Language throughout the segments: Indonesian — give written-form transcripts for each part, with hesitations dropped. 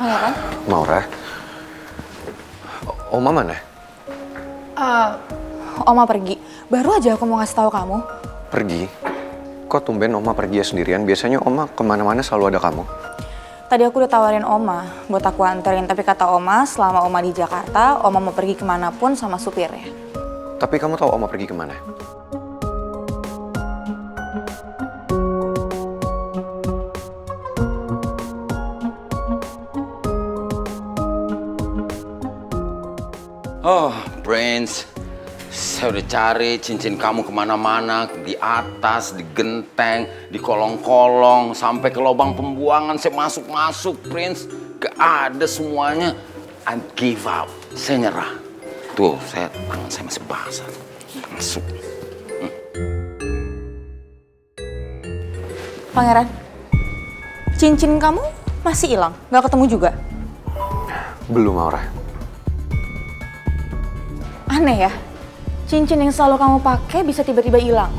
Pangeran? Maura? Oma mana? Oma pergi. Baru aja aku mau ngasih tahu kamu. Pergi? Kok tumben Oma pergi ya sendirian? Biasanya Oma kemana-mana selalu ada kamu. Tadi aku udah tawarin Oma buat aku anterin, tapi kata Oma selama Oma di Jakarta, Oma mau pergi kemanapun sama supirnya. Tapi kamu tahu Oma pergi kemana? Oh, Prince, saya udah cari cincin kamu kemana-mana, di atas, di genteng, di kolong-kolong, sampai ke lubang pembuangan saya masuk-masuk, Prince. Gak ada semuanya. I give up, saya nyerah. Tuh, tangan saya masih basah. Masuk. Pangeran, cincin kamu masih hilang? Gak ketemu juga? Belum, Maura. Aneh ya, cincin yang selalu kamu pakai bisa tiba-tiba hilang.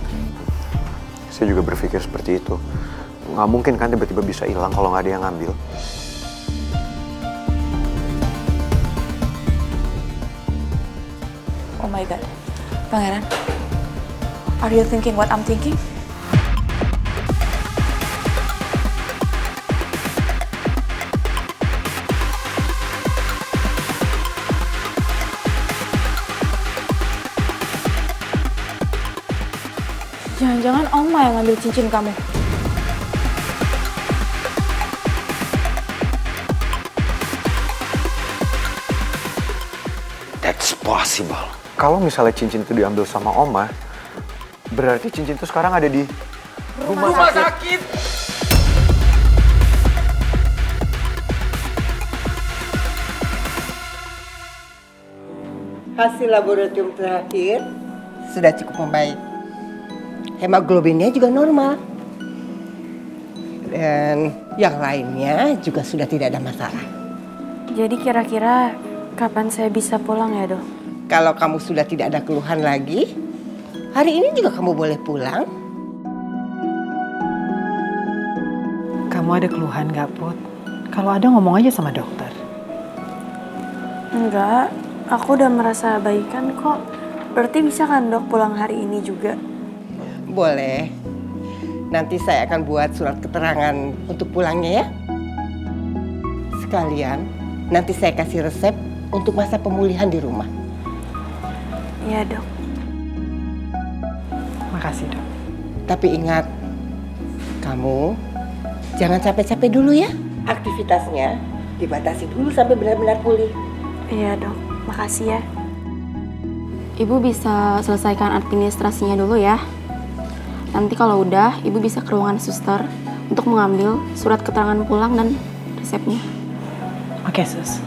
Saya juga berpikir seperti itu. Nggak mungkin kan tiba-tiba bisa hilang kalau nggak ada yang ngambil. Oh my god, Pangeran, are you thinking what I'm thinking? Jangan-jangan Oma yang ngambil cincin kamu. That's possible. Kalau misalnya cincin itu diambil sama Oma, berarti cincin itu sekarang ada di rumah sakit. Hasil laboratorium terakhir sudah cukup membaik. Hemoglobinnya juga normal. Dan yang lainnya juga sudah tidak ada masalah. Jadi kira-kira kapan saya bisa pulang ya, Dok? Kalau kamu sudah tidak ada keluhan lagi, hari ini juga kamu boleh pulang. Kamu ada keluhan gak, Put? Kalau ada ngomong aja sama dokter. Enggak, aku udah merasa baikan kok. Berarti bisa kan, Dok, pulang hari ini juga? Boleh. Nanti saya akan buat surat keterangan untuk pulangnya ya. Sekalian, nanti saya kasih resep untuk masa pemulihan di rumah. Iya, Dok. Makasih, Dok. Tapi ingat, kamu jangan capek-capek dulu ya. Aktivitasnya dibatasi dulu sampai benar-benar pulih. Iya, Dok. Makasih ya. Ibu bisa selesaikan administrasinya dulu ya. Nanti kalau udah, Ibu bisa ke ruangan suster untuk mengambil surat keterangan pulang dan resepnya. Oke, Sus.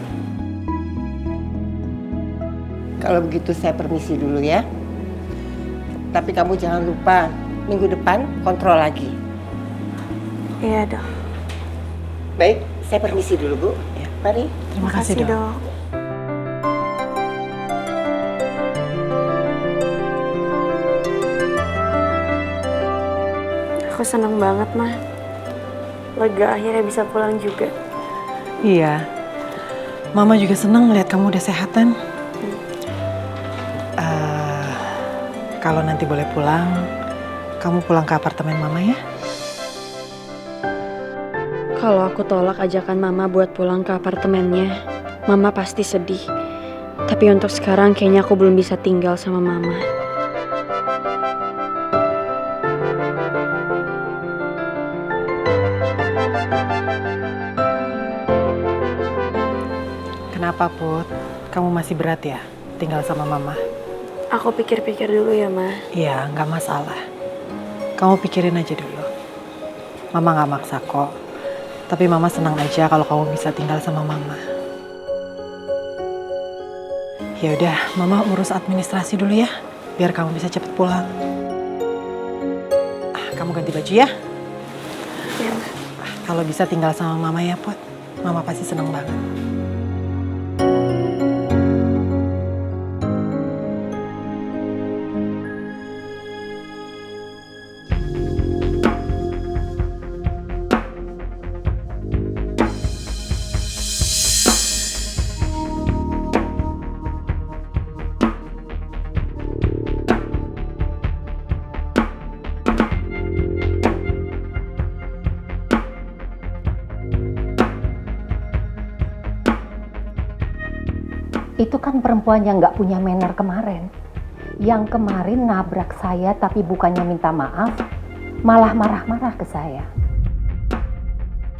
Kalau begitu saya permisi dulu ya. Tapi kamu jangan lupa, minggu depan kontrol lagi. Iya, Dok. Baik, saya permisi dulu, Bu. Ya, mari. Terima kasih, Dok. Dok. Aku senang banget, Ma. Lega akhirnya bisa pulang juga. Iya. Mama juga senang ngeliat kamu udah sehatan. Kalau nanti boleh pulang, kamu pulang ke apartemen Mama ya. Kalau aku tolak ajakan Mama buat pulang ke apartemennya, Mama pasti sedih. Tapi untuk sekarang kayaknya aku belum bisa tinggal sama Mama. Kenapa, Put? Kamu masih berat ya tinggal sama Mama? Aku pikir-pikir dulu ya, Ma. Iya, nggak masalah. Kamu pikirin aja dulu. Mama nggak maksa kok. Tapi Mama senang aja kalau kamu bisa tinggal sama Mama. Ya udah, Mama urus administrasi dulu ya, biar kamu bisa cepet pulang. Kamu ganti baju ya. Iya, Ma. Kalau bisa tinggal sama Mama ya, Put. Mama pasti senang banget. Itu kan perempuan yang nggak punya manner kemarin. Yang kemarin nabrak saya tapi bukannya minta maaf, malah marah-marah ke saya.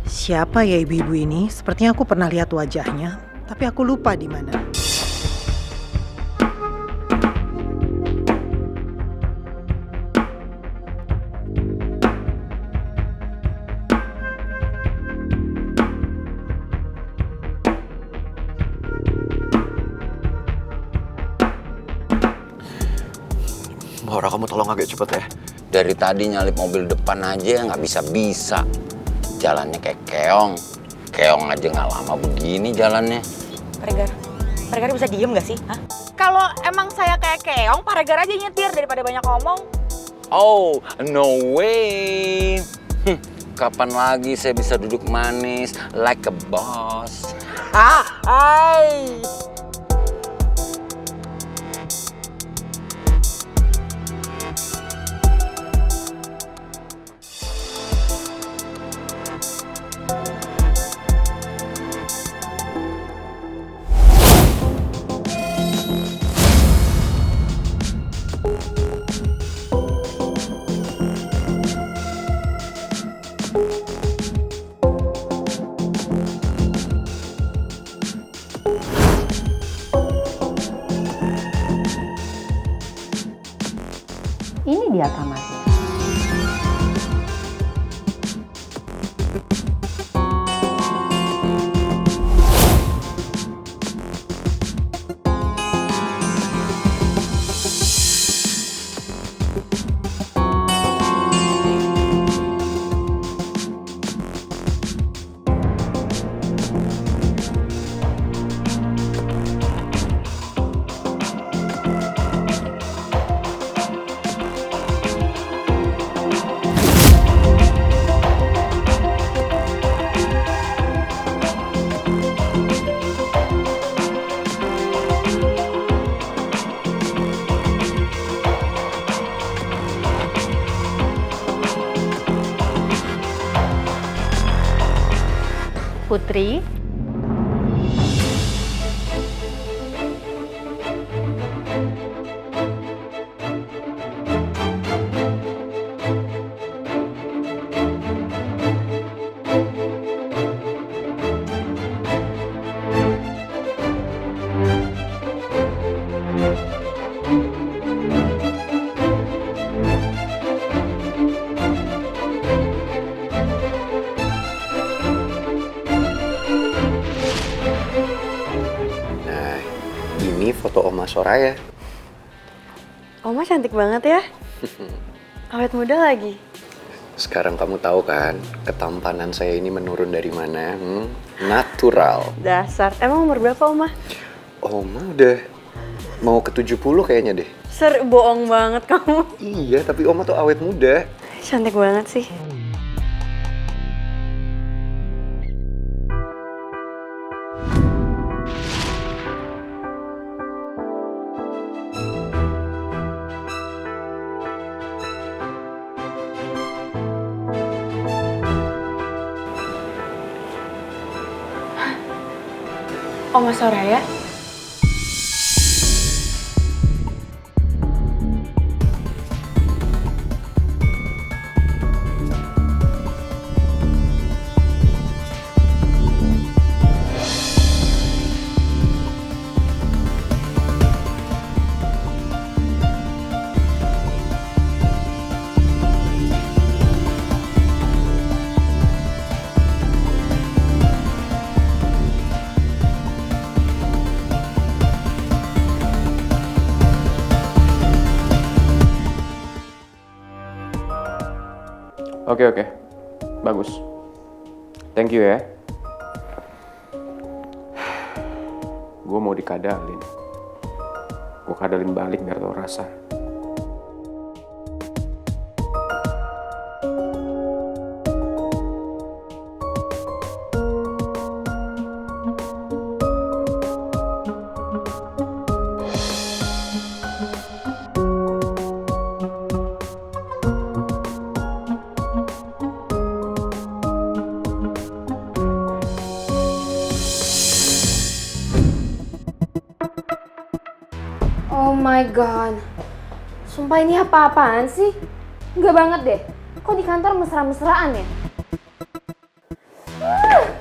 Siapa ya ibu-ibu ini? Sepertinya aku pernah lihat wajahnya, tapi aku lupa di mana. Maura, kamu tolong agak cepet ya. Dari tadi nyalip mobil depan aja nggak bisa-bisa. Jalannya kayak keong. Keong aja nggak lama begini jalannya. Pak Regar bisa diem gak sih? Hah? Kalau emang saya kayak keong, Pak Regar aja nyetir daripada banyak ngomong. Oh, no way. Kapan lagi saya bisa duduk manis like a boss? Hai. Ini dia kamarnya. Putri, Nah, ini foto Oma Soraya. Oma cantik banget ya. Awet muda lagi. Sekarang kamu tahu kan, ketampanan saya ini menurun dari mana? Natural. Dasar. Emang umur berapa Oma? Oma udah mau ke 70 kayaknya deh. Bohong banget kamu. Iya, tapi Oma tuh awet muda. Cantik banget sih. Oma Soraya? Oke. Bagus. Thank you ya. Gue mau dikadalin. Gue kadalin balik biar tau rasa. my god. Sumpah ini apa-apaan sih? Enggak banget deh. Kok di kantor mesra-mesraan ya?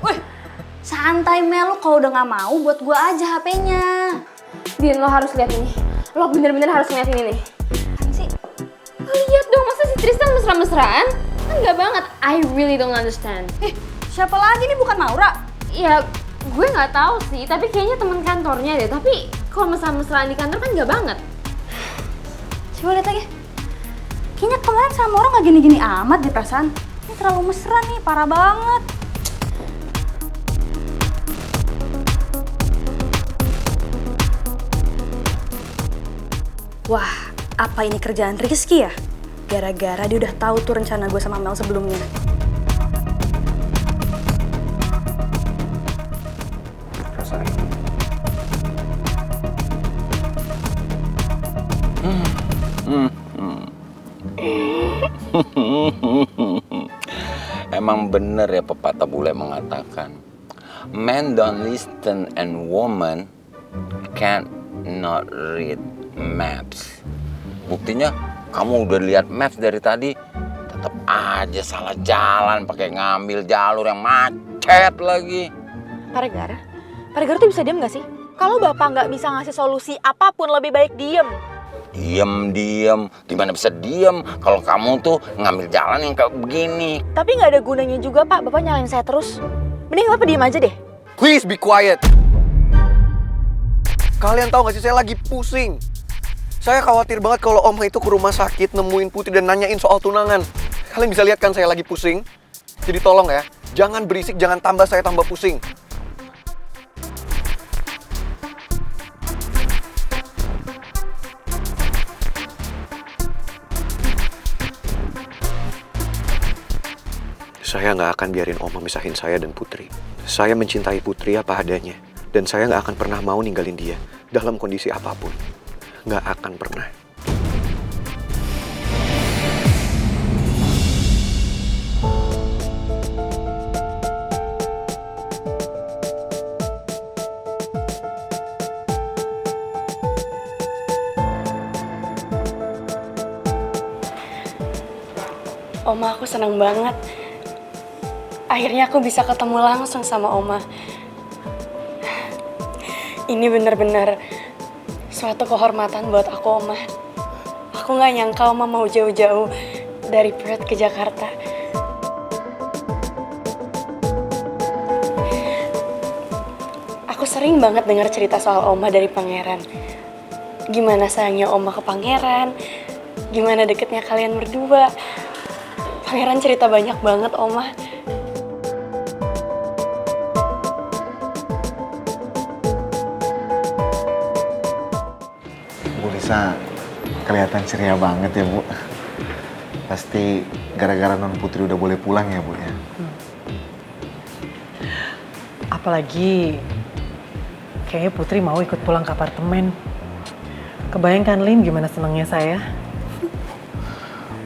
Wih, santai Mel, lu kalau udah gak mau buat gue aja HP-nya. Din, lo harus lihat ini. Lo bener-bener harus lihat ini nih. Kan sih? Lihat dong, masa si Tristan mesra-mesraan? Enggak banget. I really don't understand. Siapa lagi nih, bukan Maura? Ya, gue nggak tahu sih. Tapi kayaknya teman kantornya deh. Tapi kalau mesra-mesraan di kantor kan nggak banget. Coba lihat lagi. Kayaknya kemarin sama orang gak gini-gini amat deh perasaan. Ini terlalu mesra nih, parah banget. Wah, apa ini kerjaan Rizky ya? Gara-gara dia udah tahu tuh rencana gue sama Mel sebelumnya. Rasain. Emang bener ya pepatah bule mengatakan, men don't listen and woman can't not read maps. Buktinya kamu udah lihat maps dari tadi, tetap aja salah jalan, pakai ngambil jalur yang macet lagi. Pak Regar tuh bisa diem gak sih? Kalau Bapak nggak bisa ngasih solusi apapun, lebih baik diem. Diem, gimana bisa diem kalau kamu tuh ngambil jalan yang kayak begini? Tapi nggak ada gunanya juga Pak, Bapak nyalain saya terus. Mending Bapak diem aja deh. Please be quiet. Kalian tahu gak sih, saya lagi pusing. Saya khawatir banget kalau Oma itu ke rumah sakit nemuin Putri dan nanyain soal tunangan. Kalian bisa lihat kan saya lagi pusing? Jadi tolong ya, jangan berisik, jangan tambah saya tambah pusing. Saya nggak akan biarin Oma misahin saya dan Putri. Saya mencintai Putri apa adanya. Dan saya nggak akan pernah mau ninggalin dia. Dalam kondisi apapun. Nggak akan pernah. Oma, aku senang banget. Akhirnya aku bisa ketemu langsung sama Oma. Ini benar-benar suatu kehormatan buat aku, Oma. Aku nggak nyangka Oma mau jauh-jauh dari Perth ke Jakarta. Aku sering banget dengar cerita soal Oma dari Pangeran. Gimana sayangnya Oma ke Pangeran, gimana deketnya kalian berdua. Pangeran cerita banyak banget, Oma. Bu Lisa kelihatan ceria banget ya, Bu. Pasti gara-gara non Putri udah boleh pulang ya, Bu ya. Apalagi kayaknya Putri mau ikut pulang ke apartemen. Kebayangkan Lin gimana senangnya saya.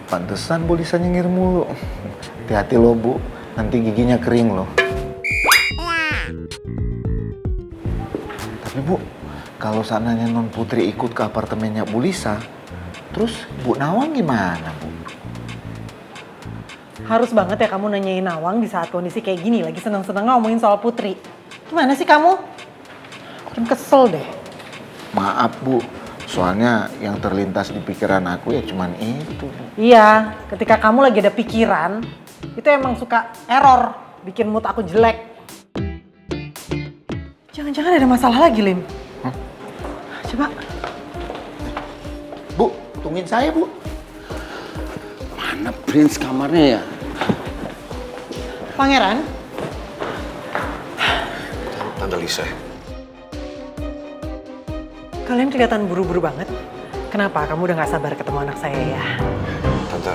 Pantesan Bu Lisa nyengir mulu. Hati-hati loh, Bu. Nanti giginya kering loh. Tapi Bu, kalau seandainya non Putri ikut ke apartemennya Bu Lisa, terus Bu Nawang gimana, Bu? Harus banget ya kamu nanyain Nawang di saat kondisi kayak gini, lagi seneng-seneng ngomongin soal Putri. Gimana sih kamu? Kan kesel deh. Maaf, Bu. Soalnya yang terlintas di pikiran aku ya cuman itu, Bu. Iya, ketika kamu lagi ada pikiran, itu emang suka error, bikin mood aku jelek. Jangan-jangan ada masalah lagi, Lim. Coba. Bu, tungguin saya, Bu. Mana Prince kamarnya ya? Pangeran? Tante Lisa. Kalian kelihatan buru-buru banget. Kenapa? Kamu udah gak sabar ketemu anak saya ya? Tante,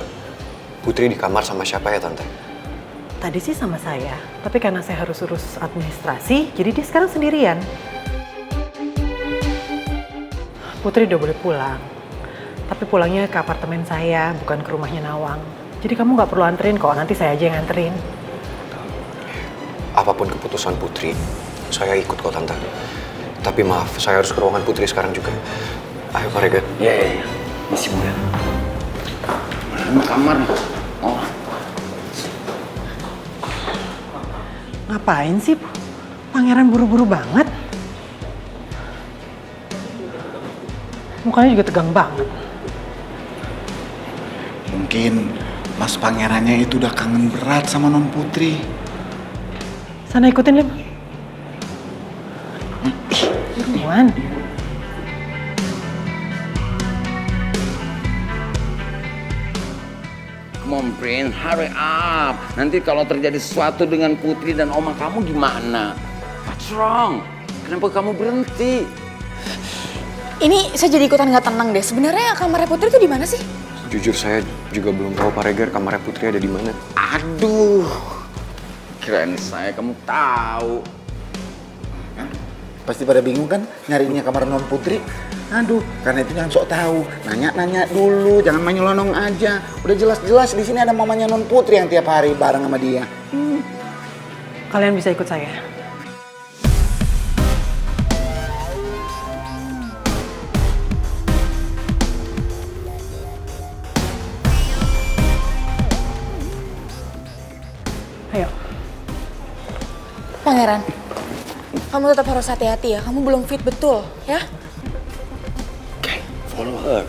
Putri di kamar sama siapa ya, Tante? Tadi sih sama saya, tapi karena saya harus urus administrasi, jadi dia sekarang sendirian. Putri udah boleh pulang, tapi pulangnya ke apartemen saya, bukan ke rumahnya Nawang. Jadi kamu gak perlu anterin kok, nanti saya aja yang anterin. Apapun keputusan Putri, saya ikut kok, Tante. Tapi maaf, saya harus ke ruangan Putri sekarang juga. Ayo Pak Regar. Iya. Misi muda. Mana kamarnya? Oh. Ngapain sih pangeran buru-buru banget? Mukanya juga tegang banget. Mungkin Mas Pangerannya itu udah kangen berat sama Non Putri. Sana ikutin, Lim. Buruan. Come on, Prince, hurry up. Nanti kalau terjadi sesuatu dengan Putri dan oma kamu gimana? What's wrong? Kenapa kamu berhenti? Ini saya jadi ikutan nggak tenang deh. Sebenarnya kamarnya Putri itu di mana sih? Jujur saya juga belum tahu Pak Regar kamarnya Putri ada di mana. Aduh, kirain saya kamu tahu. Pasti pada bingung kan nyarinya kamar Non Putri? Aduh, karena itu jangan sok tahu. Nanya-nanya dulu, jangan main nyelonong aja. Udah jelas-jelas di sini ada mamanya Non Putri yang tiap hari bareng sama dia. Kalian bisa ikut saya. Ayo. Pangeran, kamu tetap harus hati-hati ya. Kamu belum fit betul, ya? Okay, follow her.